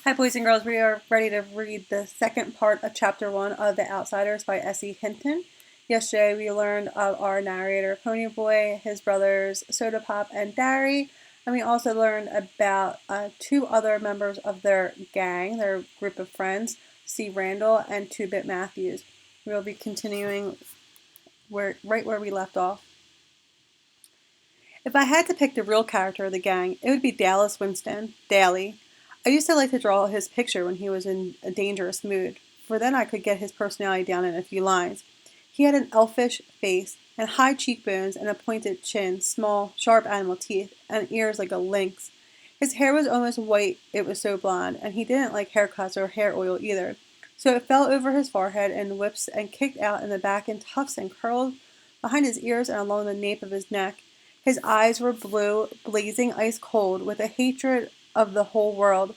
Hi, boys and girls. We are ready to read the second part of Chapter 1 of The Outsiders by S.E. Hinton. Yesterday, we learned of our narrator, Ponyboy, his brothers, Soda Pop and Dari, and we also learned about two other members of their gang, their group of friends, C. Randall and 2-Bit Matthews. We will be continuing right where we left off. If I had to pick the real character of the gang, it would be Dallas Winston, Daly. I used to like to draw his picture when he was in a dangerous mood, for then I could get his personality down in a few lines. He had an elfish face, and high cheekbones and a pointed chin, small, sharp animal teeth, and ears like a lynx. His hair was almost white, it was so blonde, and he didn't like haircuts or hair oil either. So it fell over his forehead in whips and kicked out in the back in tufts and curled behind his ears and along the nape of his neck. His eyes were blue, blazing ice cold, with a hatred of the whole world.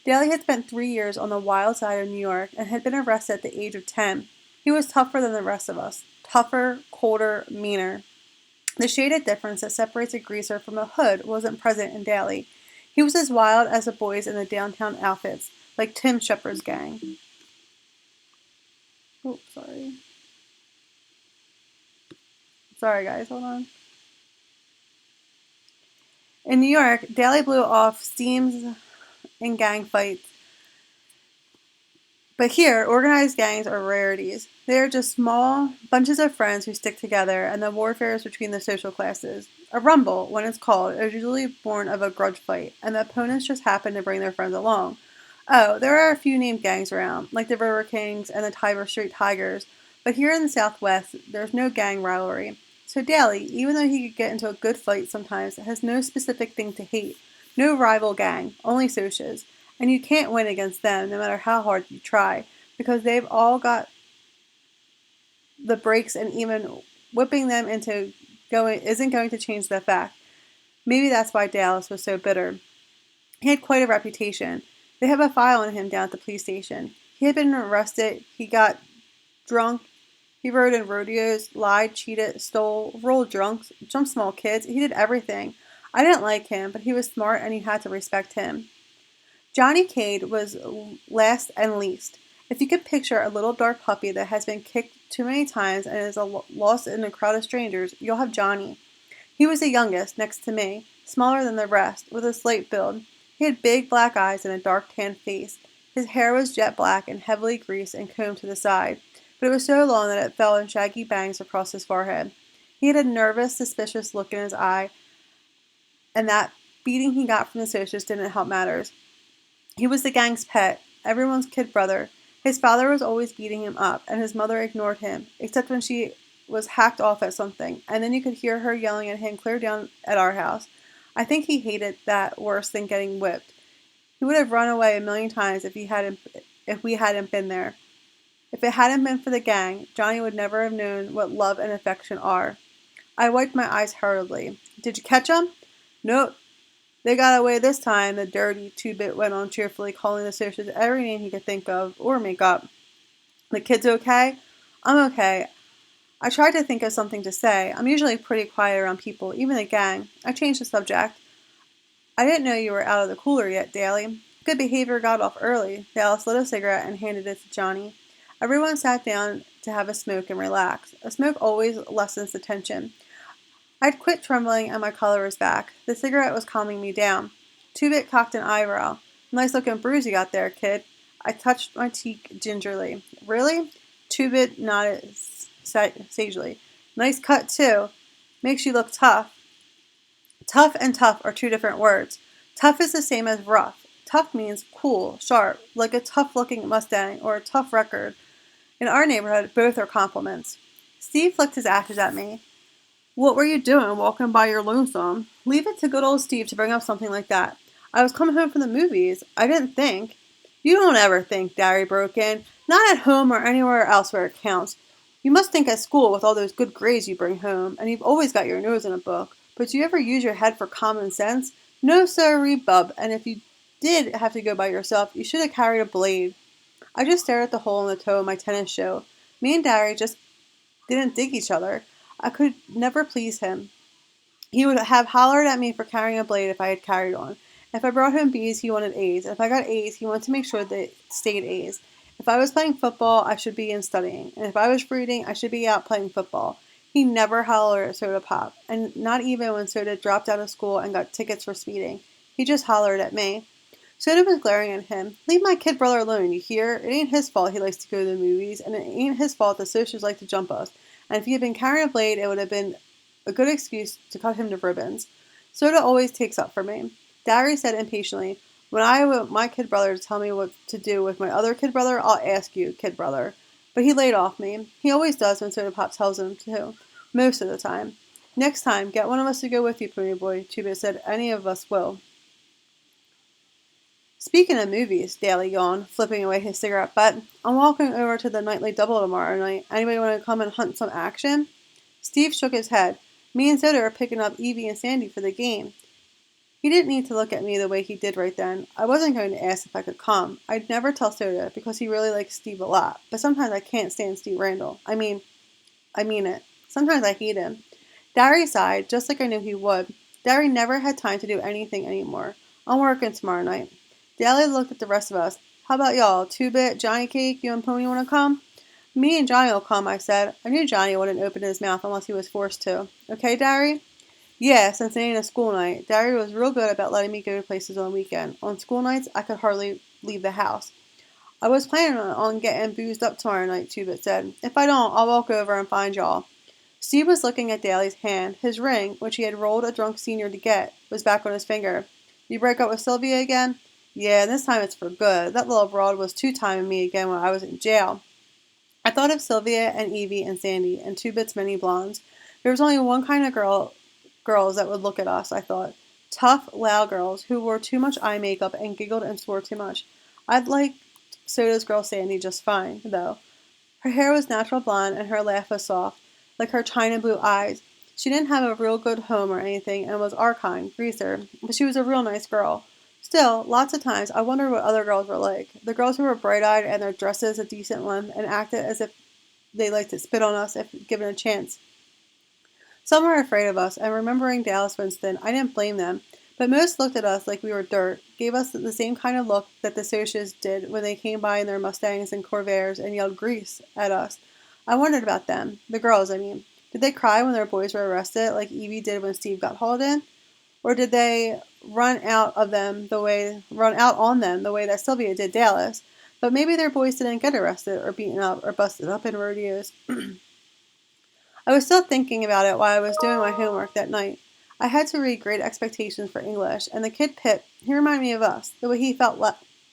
Daly had spent 3 years on the wild side of New York and had been arrested at the age of 10. He was tougher than the rest of us. Tougher, colder, meaner. The shaded difference that separates a greaser from a hood wasn't present in Daly. He was as wild as the boys in the downtown outfits, like Tim Shepard's gang. Oh, sorry. Sorry, guys, hold on. In New York, Daly blew off steams in gang fights. But here, organized gangs are rarities. They are just small bunches of friends who stick together, and the warfare is between the social classes. A rumble, when it's called, is usually born of a grudge fight, and the opponents just happen to bring their friends along. Oh, there are a few named gangs around, like the River Kings and the Tiber Street Tigers, but here in the Southwest, there's no gang rivalry. So Daly, even though he could get into a good fight sometimes, has no specific thing to hate. No rival gang, only socias. And you can't win against them no matter how hard you try, because they've all got the breaks, and even whipping them into going isn't going to change the fact. Maybe that's why Dallas was so bitter. He had quite a reputation. They have a file on him down at the police station. He had been arrested, he got drunk, he rode in rodeos, lied, cheated, stole, rolled drunks, jumped small kids. He did everything. I didn't like him, but he was smart and you had to respect him. Johnny Cade was last and least. If you could picture a little dark puppy that has been kicked too many times and is lost in a crowd of strangers, you'll have Johnny. He was the youngest, next to me, smaller than the rest, with a slight build. He had big black eyes and a dark tan face. His hair was jet black and heavily greased and combed to the side, but it was so long that it fell in shaggy bangs across his forehead. He had a nervous, suspicious look in his eye, and that beating he got from the socials didn't help matters. He was the gang's pet, everyone's kid brother. His father was always beating him up, and his mother ignored him, except when she was hacked off at something, and then you could hear her yelling at him clear down at our house. I think he hated that worse than getting whipped. He would have run away a million times if we hadn't been there. If it hadn't been for the gang, Johnny would never have known what love and affection are. I wiped my eyes hurriedly. Did you catch 'em? Nope. They got away this time, the dirty 2-Bit went on cheerfully, calling the socials every name he could think of or make up. The kid's okay? I'm okay. I tried to think of something to say. I'm usually pretty quiet around people, even the gang. I changed the subject. I didn't know you were out of the cooler yet, Daly. Good behavior got off early. Dallas lit a cigarette and handed it to Johnny. Everyone sat down to have a smoke and relax. A smoke always lessens the tension. I'd quit trembling and my color was back. The cigarette was calming me down. 2-Bit cocked an eyebrow. Nice looking bruise you got there, kid. I touched my cheek gingerly. Really? 2-Bit nodded sagely. Nice cut, too. Makes you look tough. Tough and tough are two different words. Tough is the same as rough. Tough means cool, sharp, like a tough-looking Mustang or a tough record. In our neighborhood, both are compliments. Steve flicked his ashes at me. What were you doing walking by your lonesome? Leave it to good old Steve to bring up something like that. I was coming home from the movies. I didn't think. You don't ever think, Dari broke in. Not at home or anywhere else where it counts. You must think at school with all those good grades you bring home, and you've always got your nose in a book. But do you ever use your head for common sense? No, sirree, bub, and if you did have to go by yourself, you should have carried a blade. I just stared at the hole in the toe of my tennis shoe. Me and Dari just didn't dig each other. I could never please him. He would have hollered at me for carrying a blade if I had carried on, If I brought home B's, he wanted A's. If I got A's, he wanted to make sure they stayed A's. If I was playing football, I should be in studying. And if I was reading, I should be out playing football. He never hollered at Soda Pop, and not even when Soda dropped out of school and got tickets for speeding. He just hollered at me. Soda was glaring at him. Leave my kid brother alone, you hear? It ain't his fault he likes to go to the movies, and it ain't his fault the socials like to jump us. And if he had been carrying a blade, it would have been a good excuse to cut him to ribbons. Soda always takes up for me. Diary said impatiently, when I want my kid brother to tell me what to do with my other kid brother, I'll ask you, kid brother. But he laid off me. He always does when Soda Pop tells him to. Most of the time. Next time, get one of us to go with you, Pony Boy, Two-Bit said. Any of us will. Speaking of movies, Daly yawned, flipping away his cigarette butt. I'm walking over to the nightly double tomorrow night. Anybody want to come and hunt some action? Steve shook his head. Me and Soda are picking up Evie and Sandy for the game. He didn't need to look at me the way he did right then. I wasn't going to ask if I could come. I'd never tell Soda because he really likes Steve a lot. But sometimes I can't stand Steve Randall. I mean it. Sometimes I hate him. Diary sighed, just like I knew he would. Diary never had time to do anything anymore. I'm working tomorrow night. Daly looked at the rest of us. How about y'all? Two-Bit, Johnny Cake, you and Pony want to come? Me and Johnny will come, I said. I knew Johnny wouldn't open his mouth unless he was forced to. Okay, Diary? Yeah, since it ain't a school night. Diary was real good about letting me go to places on the weekend. On school nights, I could hardly leave the house. I was planning on getting boozed up tomorrow night, Two-Bit said. If I don't, I'll walk over and find y'all. Steve was looking at Daly's hand. His ring, which he had rolled a drunk senior to get, was back on his finger. You break up with Sylvia again? Yeah, this time it's for good. That little broad was two-timing me again when I was in jail. I thought of Sylvia and Evie and Sandy and Two-Bit's many blondes. There was only one kind of girls that would look at us, I thought. Tough, loud girls who wore too much eye makeup and giggled and swore too much. I'd like Soda's girl Sandy just fine, though. Her hair was natural blonde and her laugh was soft, like her china blue eyes. She didn't have a real good home or anything and was our kind, greaser, but she was a real nice girl. Still, lots of times I wondered what other girls were like. The girls who were bright-eyed and their dresses a decent length and acted as if they liked to spit on us if given a chance. Some were afraid of us, and remembering Dallas Winston, I didn't blame them, but most looked at us like we were dirt, gave us the same kind of look that the socias did when they came by in their Mustangs and Corvairs and yelled grease at us. I wondered about them, the girls, I mean. Did they cry when their boys were arrested, like Evie did when Steve got hauled in? Or did they run out on them the way that Sylvia did Dallas? But maybe their boys didn't get arrested or beaten up or busted up in rodeos. I was still thinking about it while I was doing my homework that night. I had to read Great Expectations for English, and the kid Pip, he reminded me of us, the way he felt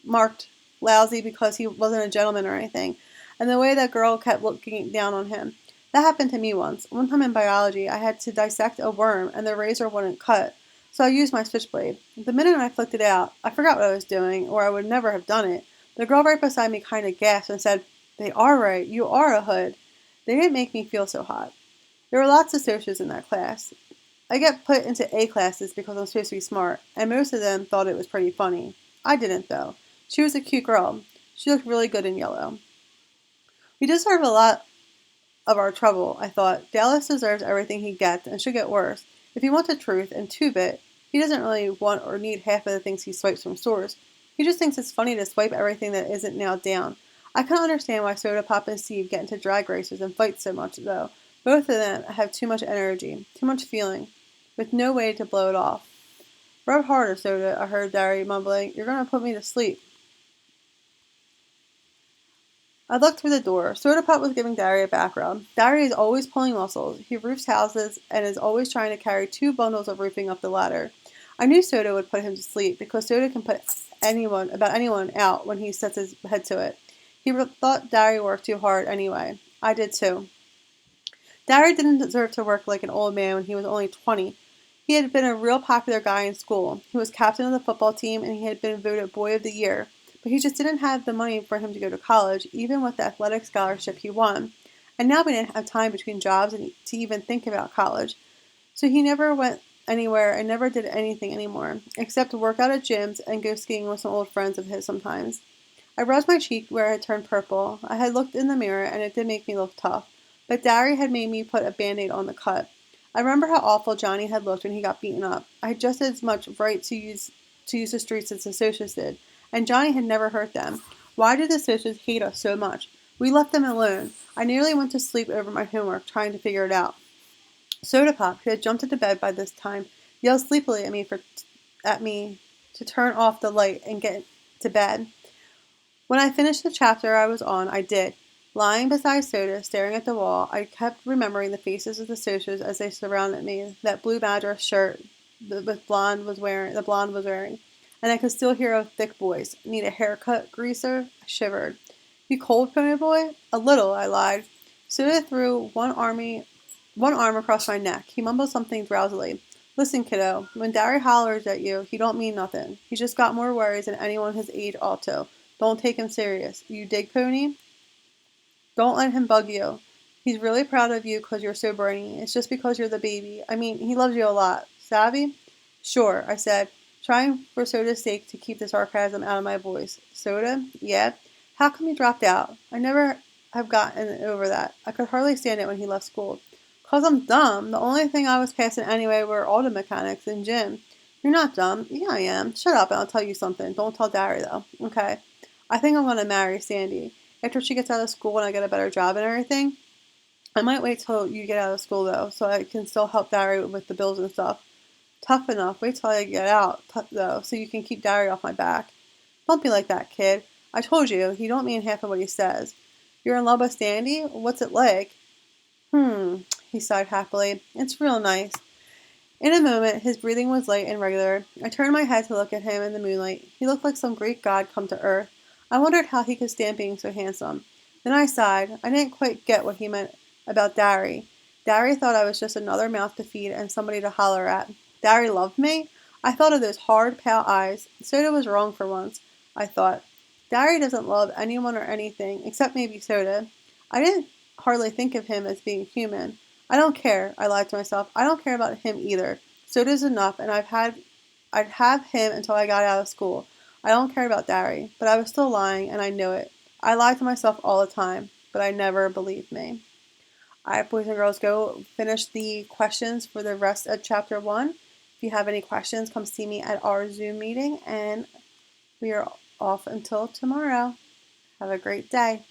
marked lousy because he wasn't a gentleman or anything, and the way that girl kept looking down on him. That happened to me once. One time in biology, I had to dissect a worm, and the razor wouldn't cut, so I used my switchblade. The minute I flicked it out, I forgot what I was doing, or I would never have done it. The girl right beside me kind of gasped and said, "They are right. You are a hood." They didn't make me feel so hot. There were lots of socials in that class. I get put into A classes because I'm supposed to be smart, and most of them thought it was pretty funny. I didn't, though. She was a cute girl. She looked really good in yellow. We deserve a lot of our trouble, I thought. Dallas deserves everything he gets and should get worse. If he wants the truth and Two-Bit, he doesn't really want or need half of the things he swipes from stores. He just thinks it's funny to swipe everything that isn't nailed down. I can't understand why Soda Pop and Steve get into drag races and fight so much, though. Both of them have too much energy, too much feeling, with no way to blow it off. Rub harder, Soda, I heard Diary mumbling. You're going to put me to sleep. I looked through the door. Soda Pop was giving Diary a background. Diary is always pulling muscles. He roofs houses and is always trying to carry 2 bundles of roofing up the ladder. I knew Soda would put him to sleep because Soda can put anyone out when he sets his head to it. He thought Diary worked too hard anyway. I did too. Diary didn't deserve to work like an old man when he was only 20. He had been a real popular guy in school. He was captain of the football team and he had been voted Boy of the Year. But he just didn't have the money for him to go to college, even with the athletic scholarship he won. And now we didn't have time between jobs to even think about college. So he never went anywhere and never did anything anymore, except work out at gyms and go skiing with some old friends of his sometimes. I rubbed my cheek where it had turned purple. I had looked in the mirror and it did make me look tough. But Diary had made me put a Band-Aid on the cut. I remember how awful Johnny had looked when he got beaten up. I had just as much right to use to use the streets as the socials did, and Johnny had never hurt them. Why did the socials hate us so much? We left them alone. I nearly went to sleep over my homework trying to figure it out. Soda Pop, who had jumped into bed by this time, yelled sleepily at me to turn off the light and get to bed. When I finished the chapter I was on, I did. Lying beside Soda, staring at the wall, I kept remembering the faces of the socials as they surrounded me, that blue madras shirt the blonde was wearing, and I could still hear a thick voice. Need a haircut, greaser? I shivered. You cold, pony boy? A little, I lied. Soda threw one arm across my neck. He mumbled something drowsily. Listen, kiddo, when Derry hollers at you, he don't mean nothing. He's just got more worries than anyone his age ought to. Don't take him serious. You dig, pony? Don't let him bug you. He's really proud of you 'cause you're so brainy. It's just because you're the baby. I mean, he loves you a lot. Savvy? Sure, I said, trying for Soda's sake to keep the sarcasm out of my voice. Soda? Yeah? How come you dropped out? I never have gotten over that. I could hardly stand it when he left school. 'Cause I'm dumb. The only thing I was passing anyway were auto mechanics and gym. You're not dumb. Yeah, I am. Shut up and I'll tell you something. Don't tell Derry, though. Okay? I think I'm going to marry Sandy. After she gets out of school and I get a better job and everything. I might wait till you get out of school, though, so I can still help Derry with the bills and stuff. Tough enough. Wait till I get out, though, so you can keep Derry off my back. Don't be like that, kid. I told you, he don't mean half of what he says. You're in love with Sandy? What's it like? He sighed happily. It's real nice. In a moment, his breathing was light and regular. I turned my head to look at him in the moonlight. He looked like some Greek god come to earth. I wondered how he could stand being so handsome. Then I sighed. I didn't quite get what he meant about Derry. Derry thought I was just another mouth to feed and somebody to holler at. Derry loved me? I thought of those hard, pale eyes. Soda was wrong for once, I thought. Derry doesn't love anyone or anything, except maybe Soda. I didn't hardly think of him as being human. I don't care, I lied to myself. I don't care about him either. Soda's enough, and I'd have him until I got out of school. I don't care about Derry, but I was still lying, and I knew it. I lied to myself all the time, but I never believed me. All right, boys and girls, go finish the questions for the rest of chapter 1. If you have any questions, come see me at our Zoom meeting, and we are off until tomorrow. Have a great day.